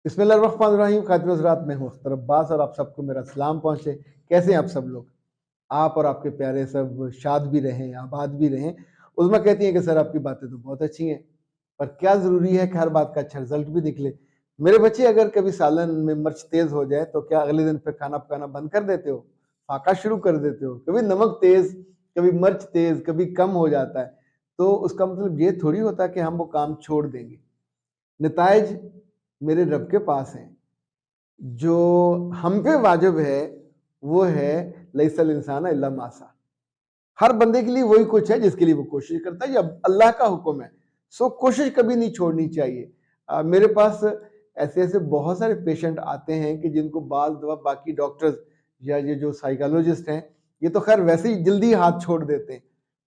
बिस्मिल्लाहिर्रहमानिर्रहीम। खातिन हज़रात, मैं हूँ अख्तर अब्बास और आप सबको मेरा सलाम पहुँचे। कैसे हैं आप सब लोग? आप और आपके प्यारे सब शाद भी रहें, आबाद भी रहें। उज़्मा कहती हैं कि सर आपकी बातें तो बहुत अच्छी हैं, पर क्या ज़रूरी है कि हर बात का अच्छा रिज़ल्ट भी निकले। मेरे बच्चे, अगर कभी सालन में मिर्च तेज़ हो जाए तो क्या अगले दिन फिर खाना पकाना बंद कर देते हो? फाका शुरू कर देते हो? कभी नमक तेज़, कभी मिर्च तेज़, कभी कम हो जाता है, तो उसका मतलब ये थोड़ी होता कि हम वो काम छोड़ देंगे। नताइज मेरे रब के पास हैं। जो हम पे वाजिब है वो है लैसल इंसान इल्ला मासा। हर बंदे के लिए वही कुछ है जिसके लिए वो कोशिश करता है, ये अल्लाह का हुक्म है। सो कोशिश कभी नहीं छोड़नी चाहिए। मेरे पास ऐसे ऐसे बहुत सारे पेशेंट आते हैं कि जिनको बाल दवा बाकी डॉक्टर्स या ये जो साइकोलॉजिस्ट हैं, ये तो खैर वैसे ही जल्दी हाथ छोड़ देते हैं,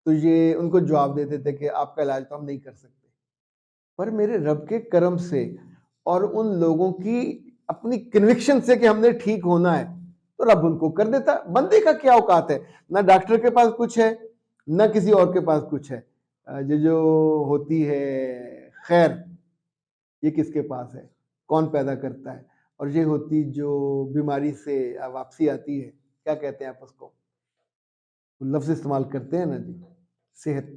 तो ये उनको जवाब देते थे कि आपका इलाज तो हम नहीं कर सकते। पर मेरे रब के करम से और उन लोगों की अपनी कन्विक्शन से कि हमने ठीक होना है, तो रब उनको कर देता। बंदे का क्या औकात है? ना डॉक्टर के पास कुछ है, ना किसी और के पास कुछ है। ये जो होती है खैर, ये किसके पास है? कौन पैदा करता है? और ये होती जो बीमारी से वापसी आती है, क्या कहते हैं आप उसको? लफ्ज इस्तेमाल करते हैं ना जी, सेहत,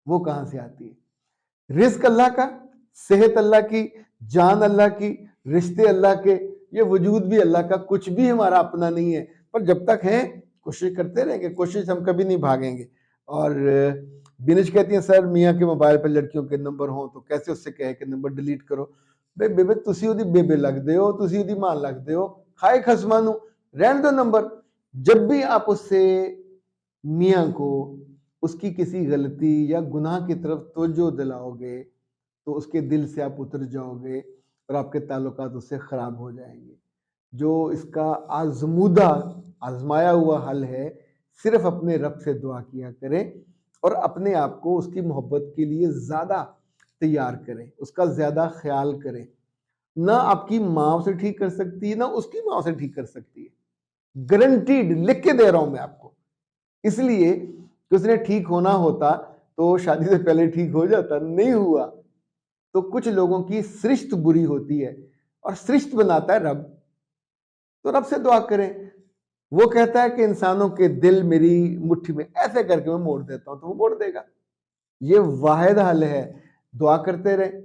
वो कहां से आती है? रिस्क अल्लाह का, सेहत अल्लाह की, जान अल्लाह की, रिश्ते अल्लाह के, ये वजूद भी अल्लाह का, कुछ भी हमारा अपना नहीं है। पर जब तक है कोशिश करते रहेंगे, कोशिश हम कभी नहीं भागेंगे। और बिनिश कहती हैं सर मियाँ के मोबाइल पर लड़कियों के नंबर हों तो कैसे उससे कहे कि नंबर डिलीट करो। बे बेबे तुसी ओदी बेबे लगदे हो, तुसी ओदी मां लगदे हो, खाए खसमा नू रहन दो नंबर। जब भी आप उससे मियाँ को उसकी किसी गलती या गुनाह की तरफ तवज्जो दिलाओगे तो उसके दिल से आप उतर जाओगे और आपके ताल्लुकात उससे खराब हो जाएंगे। जो इसका आजमूदा आजमाया हुआ हल है, सिर्फ अपने रब से दुआ किया करें और अपने आप को उसकी मोहब्बत के लिए ज्यादा तैयार करें, उसका ज्यादा ख्याल करें। ना आपकी माँ उसे ठीक कर सकती है, ना उसकी माँ उसे ठीक कर सकती है। गारंटीड लिख के दे रहा हूं मैं आपको, इसलिए कि उसने ठीक होना होता तो शादी से पहले ठीक हो जाता, नहीं हुआ। तो कुछ लोगों की सृष्ट बुरी होती है और सृष्ट बनाता है रब, तो रब से दुआ करें। वो कहता है कि इंसानों के दिल मेरी मुट्ठी में ऐसे करके मैं मोड़ देता हूं, तो वो मोड़ देगा। ये वाहिद हल है, दुआ करते रहे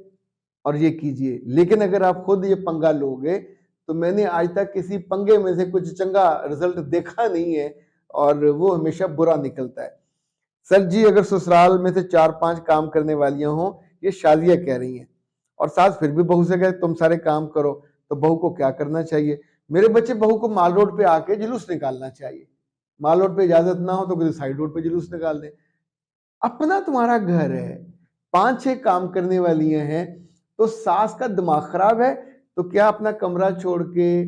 और ये कीजिए। लेकिन अगर आप खुद ये पंगा लोगे, तो मैंने आज तक किसी पंगे में से कुछ चंगा रिजल्ट देखा नहीं है और वो हमेशा बुरा निकलता है। सर जी, अगर ससुराल में से 4-5 काम करने वालियां हों, ये शादियां कह रही हैं, और सास फिर भी बहू से कहे तुम सारे काम करो, तो बहू को क्या करना चाहिए? मेरे बच्चे, बहू को माल रोड पे आके जुलूस निकालना चाहिए। माल रोड पे इजाजत ना हो तो किसी साइड रोड पे जुलूस निकाल दें। अपना तुम्हारा घर है, 5-6 काम करने वालियां हैं, तो सास का दिमाग खराब है तो क्या अपना कमरा छोड़ के,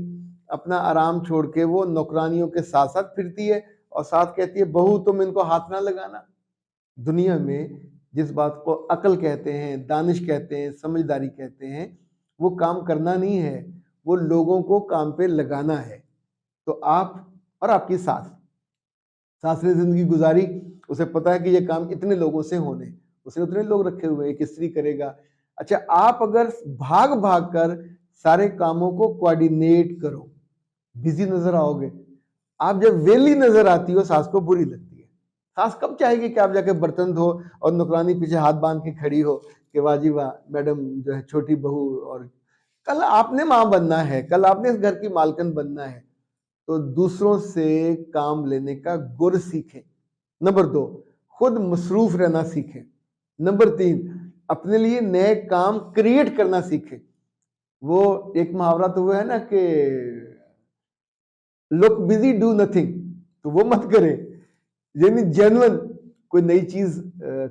अपना आराम छोड़ के वो नौकरानियों के साथ साथ फिरती है और साथ कहती है बहू तुम इनको हाथ ना लगाना। दुनिया में जिस बात को अकल कहते हैं, दानिश कहते हैं, समझदारी कहते हैं, वो काम करना नहीं है, वो लोगों को काम पे लगाना है। तो आप और आपकी सास, सास ने जिंदगी गुजारी, उसे पता है कि ये काम इतने लोगों से होने, उसने उतने लोग रखे हुए, एक स्त्री करेगा। अच्छा, आप अगर भाग भाग कर सारे कामों को कोऑर्डिनेट करो, बिजी नजर आओगे। आप जब वेली नजर आती हो, सास को बुरी लगती है। सास कब चाहेगी कि आप जाके बर्तन धो और नौकरानी पीछे हाथ बांध के खड़ी हो कि वाह जी वाह मैडम जो है छोटी बहू, और कल आपने मां बनना है, कल आपने इस घर की मालकिन बनना है। तो दूसरों से काम लेने का गुर सीखें। नंबर 2, खुद मसरूफ रहना सीखें। नंबर 3, अपने लिए नए काम क्रिएट करना सीखें। वो एक मुहावरा तो वो है ना कि लुक बिजी डू नथिंग, तो वो मत करें। यानी जेन्युइन कोई नई चीज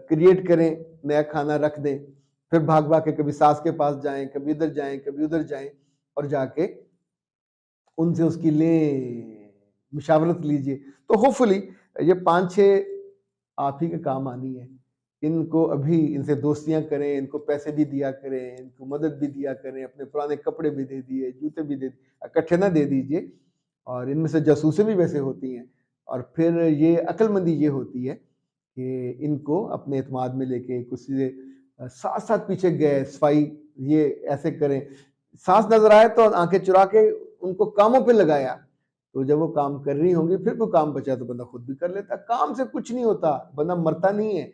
क्रिएट करें, नया खाना रख दें, फिर भाग भाग के कभी सास के पास जाएं, कभी इधर जाएं, कभी उधर जाएं, और जाके उनसे उसकी ले मुशावरत लीजिए। तो होपफुली ये 5-6 आप ही के काम आनी है। इनको अभी इनसे दोस्तियां करें, इनको पैसे भी दिया करें, इनको मदद भी दिया करें, अपने पुराने कपड़े भी दे दिए, जूते भी दे इकट्ठे ना दे दीजिए। और इनमें से जासूसें भी वैसे होती हैं। और फिर ये अक्लमंदी ये होती है कि इनको अपने एतमाद में लेके किसी से साथ साथ पीछे गए, सफाई ये ऐसे करें, सांस नजर आए तो आंखें चुरा के उनको कामों पे लगाया, तो जब वो काम कर रही होंगी फिर कोई काम बचा तो बंदा खुद भी कर लेता। काम से कुछ नहीं होता, बंदा मरता नहीं है।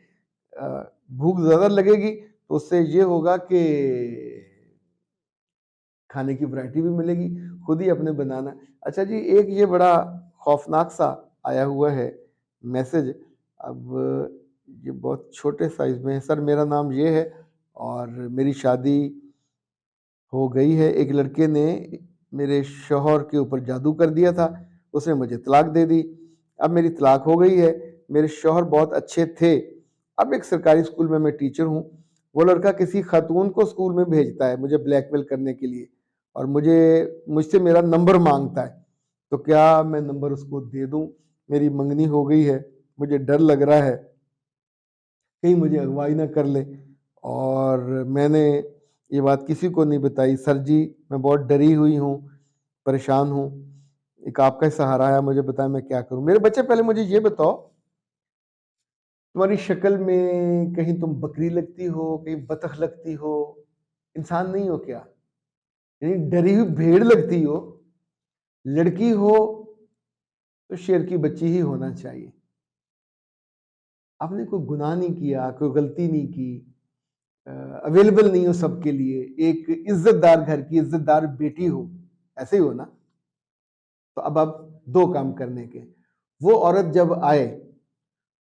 भूख ज्यादा लगेगी तो उससे ये होगा कि खाने की वैरायटी भी मिलेगी, खुद ही अपने बनाना। अच्छा जी, एक ये बड़ा खौफनाक सा आया हुआ है मैसेज। अब ये बहुत छोटे साइज में है। सर मेरा नाम ये है और मेरी शादी हो गई है। एक लड़के ने मेरे शौहर के ऊपर जादू कर दिया था, उसने मुझे तलाक दे दी। अब मेरी तलाक हो गई है। मेरे शौहर बहुत अच्छे थे। अब एक सरकारी स्कूल में मैं टीचर हूँ। वो लड़का किसी खातून को स्कूल में भेजता है मुझे ब्लैकमेल करने के लिए, और मुझसे मेरा नंबर मांगता है। तो क्या मैं नंबर उसको दे दूं? मेरी मंगनी हो गई है, मुझे डर लग रहा है कहीं मुझे अगवाई ना कर ले, और मैंने ये बात किसी को नहीं बताई। सर जी मैं बहुत डरी हुई हूँ, परेशान हूँ, एक आपका ही सहारा है, मुझे बताएं मैं क्या करूं। मेरे बच्चे पहले मुझे ये बताओ, तुम्हारी शक्ल में कहीं तुम बकरी लगती हो, कहीं बतख लगती हो, इंसान नहीं हो क्या? यानी डरी हुई भेड़ लगती हो। लड़की हो तो शेर की बच्ची ही होना चाहिए। आपने कोई गुनाह नहीं किया, कोई गलती नहीं की, अवेलेबल नहीं हो सबके लिए, एक इज्जतदार घर की इज्जतदार बेटी हो, ऐसे ही हो ना? तो अब आप दो काम करने के। वो औरत जब आए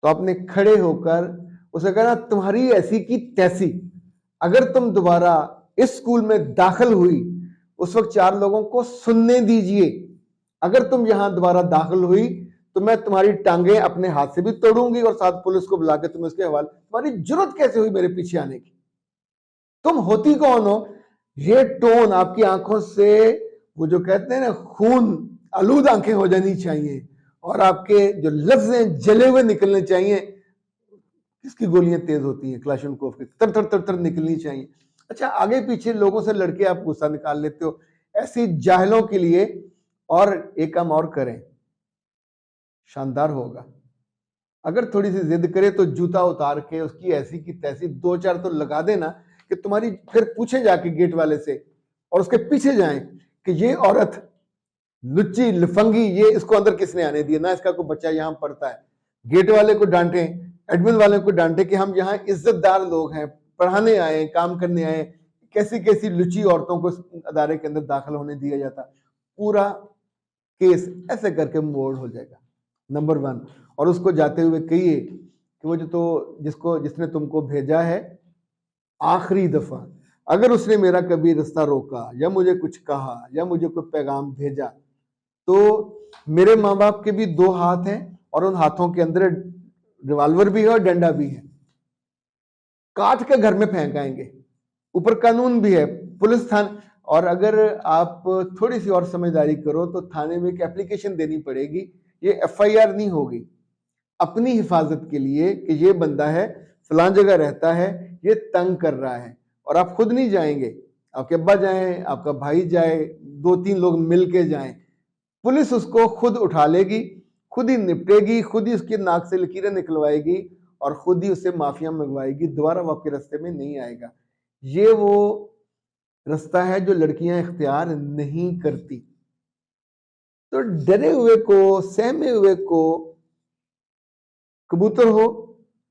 तो आपने खड़े होकर उसे कहना तुम्हारी ऐसी की तैसी, अगर तुम दोबारा इस स्कूल में दाखिल हुई, उस वक्त 4 लोगों को सुनने दीजिए, अगर तुम यहां दोबारा दाखिल हुई तो मैं तुम्हारी टांगे अपने हाथ से भी तोड़ूंगी और साथ पुलिस को बुला के तुम्हें उसके हवाले। तुम्हारी जरूरत कैसे हुई मेरे पीछे आने की? तुम होती कौन हो? ये टोन आपकी आंखों से, वो जो कहते हैं ना खून आलूद आंखें हो जानी चाहिए, और आपके जो लफ्ज हैं जले हुए निकलने चाहिए। किसकी गोलियां तेज होती हैं? क्लाशनकोफ की, तर तर तर तर निकलनी चाहिए। अच्छा, आगे पीछे लोगों से लड़के आप गुस्सा निकाल लेते हो, ऐसी जाहिलों के लिए। और एक काम और करें, शानदार होगा, अगर थोड़ी सी जिद करे तो जूता उतार के उसकी ऐसी की तैसी 2-4 तो लगा देना कि तुम्हारी फिर पूछे जाके गेट वाले से, और उसके पीछे जाएं कि ये औरत लुच्ची लफंगी, ये इसको अंदर किसने आने दिया, ना इसका कोई बच्चा यहाँ पढ़ता है। गेट वाले को डांटे, एडमिन वाले को डांटे कि हम यहाँ इज्जतदार लोग हैं, पढ़ाने आए, काम करने आए, कैसी कैसी लुच्ची औरतों को अदारे के अंदर दाखिल होने दिया जाता। पूरा केस ऐसे करके मोड़ हो जाएगा, नंबर 1। और उसको जाते हुए कहिए कि वो जिसने तुमको भेजा है, आखिरी दफा अगर उसने मेरा कभी रास्ता रोका या मुझे कुछ कहा या मुझे कोई पैगाम भेजा, तो मेरे माँ बाप के भी 2 हाथ हैं और उन हाथों के अंदर रिवॉल्वर भी है और डंडा भी है, काट के घर में फेंक आएंगे। ऊपर कानून भी है, पुलिस थाना। और अगर आप थोड़ी सी और समझदारी करो तो थाने में एक एप्लीकेशन देनी पड़ेगी, ये एफआईआर नहीं होगी, अपनी हिफाजत के लिए कि ये बंदा है, फलां जगह रहता है, ये तंग कर रहा है। और आप खुद नहीं जाएंगे, आपके अब्बा जाए, आपका भाई जाए, 2-3 लोग मिल के जाएं, पुलिस उसको खुद उठा लेगी, खुद ही निपटेगी, खुद ही उसकी नाक से लकीरें निकलवाएगी और खुद ही उससे माफिया मंगवाएगी, दोबारा वो आपके रास्ते में नहीं आएगा। ये वो रास्ता है जो लड़कियां इख्तियार नहीं करती। तो डरे हुए को, सहमे हुए को, कबूतर हो,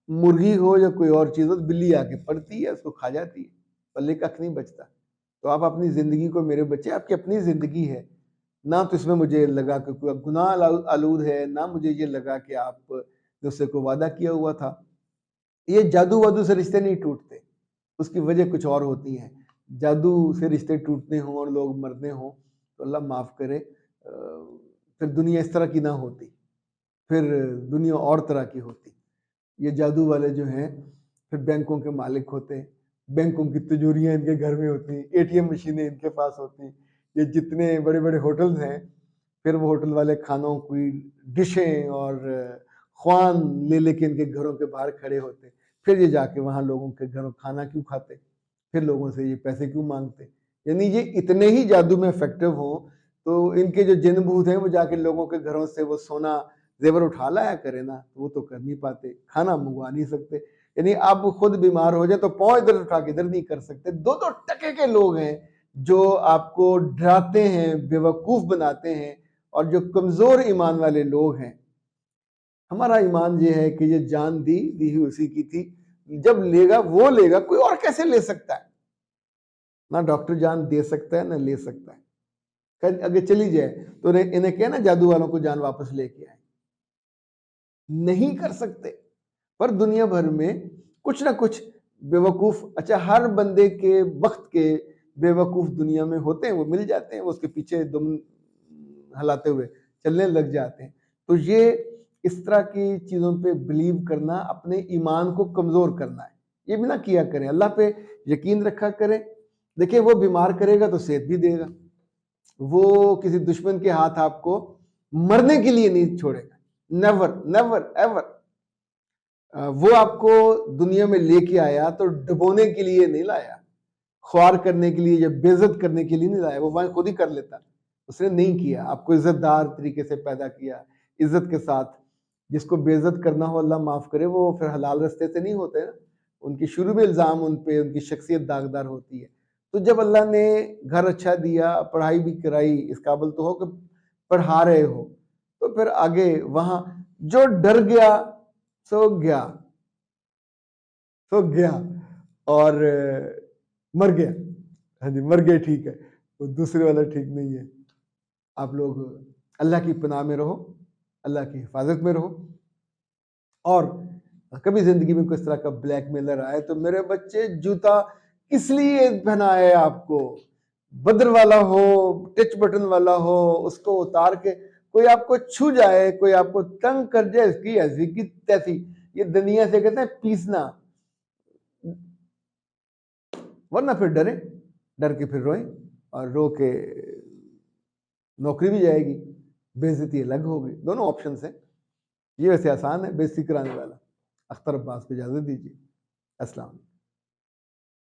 मुर्गी हो या कोई और चीज हो, बिल्ली आके पड़ती है, उसको खा जाती है, पल्ले कख नहीं बचता। तो आप अपनी जिंदगी को, मेरे बच्चे आपकी अपनी जिंदगी है ना, तो इसमें मुझे लगा कि कोई गुनाह आलूद है, ना मुझे ये लगा कि आप उससे कोई वादा किया हुआ था। ये जादू वादू से रिश्ते नहीं टूटते, उसकी वजह कुछ और होती है। जादू से रिश्ते टूटने हों और लोग मरने हों तो अल्लाह माफ़ करे, फिर दुनिया इस तरह की ना होती, फिर दुनिया और तरह की होती। ये जादू वाले जो हैं फिर बैंकों के मालिक होते हैं, बैंकों की तिजोरियां इनके घर में होती हैं, एटीएम मशीनें इनके पास होती हैं। ये जितने बड़े बड़े होटल्स हैं, फिर वो होटल वाले खानों की डिशें और ख्वान ले लेके इनके घरों के बाहर खड़े होते, फिर ये जाके वहाँ लोगों के घरों खाना क्यों खाते, फिर लोगों से ये पैसे क्यों मांगते। यानी ये इतने ही जादू में इफेक्टिव हो तो इनके जो जिन भूत हैं वो जाके लोगों के घरों से वो सोना जेवर उठा लाया करे ना, वो तो कर नहीं पाते, खाना मंगवा नहीं सकते। यानी आप खुद बीमार हो जाए तो पाँव इधर उठा के इधर नहीं कर सकते। 2-2 टके के लोग हैं जो आपको डराते हैं, बेवकूफ़ बनाते हैं, और जो कमज़ोर ईमान वाले लोग हैं। हमारा ईमान ये है कि ये जान दी ही उसी की थी, जब लेगा वो लेगा, कोई और कैसे ले सकता है? ना डॉक्टर जान दे सकता है ना ले सकता है। कल अगर चली जाए तो इन्हें कहे ना जादू वालों को जान वापस लेके आए, नहीं कर सकते। पर दुनिया भर में कुछ ना कुछ बेवकूफ, अच्छा हर बंदे के वक्त के बेवकूफ दुनिया में होते हैं, वो मिल जाते हैं, वो उसके पीछे दुम हिलाते हुए चलने लग जाते हैं। तो ये इस तरह की चीजों पे बिलीव करना अपने ईमान को कमजोर करना है, ये भी ना किया करें। अल्लाह पे यकीन रखा करें। देखिए वो बीमार करेगा तो सेहत भी देगा, वो किसी दुश्मन के हाथ आपको मरने के लिए नहीं छोड़ेगा, नेवर नेवर एवर। वो आपको दुनिया में लेके आया तो डुबोने के लिए नहीं लाया, ख्वार करने के लिए या बेइज्जत करने के लिए नहीं लाया, वो वहां खुद ही कर लेता। उसने नहीं किया, आपको इज्जतदार तरीके से पैदा किया, इज्जत के साथ। जिसको बेइज्जत करना हो अल्लाह माफ करे, वो फिर हलाल रास्ते से नहीं होते ना, उनकी शुरू में इल्जाम उन पे, उनकी शख्सियत दागदार होती है। तो जब अल्लाह ने घर अच्छा दिया, पढ़ाई भी कराई, इस काबिल तो हो कि पढ़ा रहे हो, तो फिर आगे वहां जो डर गया सो गया, सो गया और मर गया। हाँ जी, मर गए ठीक है, वो दूसरे वाला ठीक नहीं है। आप लोग अल्लाह की पनाह में रहो, अल्लाह की हिफाजत में रहो। और कभी जिंदगी में किस तरह का ब्लैकमेलर आए तो मेरे बच्चे जूता किस लिए पहना है आपको, बदर वाला हो, टच बटन वाला हो, उसको उतार के कोई आपको छू जाए, कोई आपको तंग कर जाए, इसकी ऐसी की तैसी, ये दुनिया से कहते हैं पीसना, वरना फिर डरे, डर के फिर रोए, और रो के नौकरी भी जाएगी, बेइज्जती अलग होगी। दोनों ऑप्शन है। ये वैसे आसान है बेइज्जती कराने वाला। अख्तर अब्बास को इजाजत दीजिए। अस्सलाम।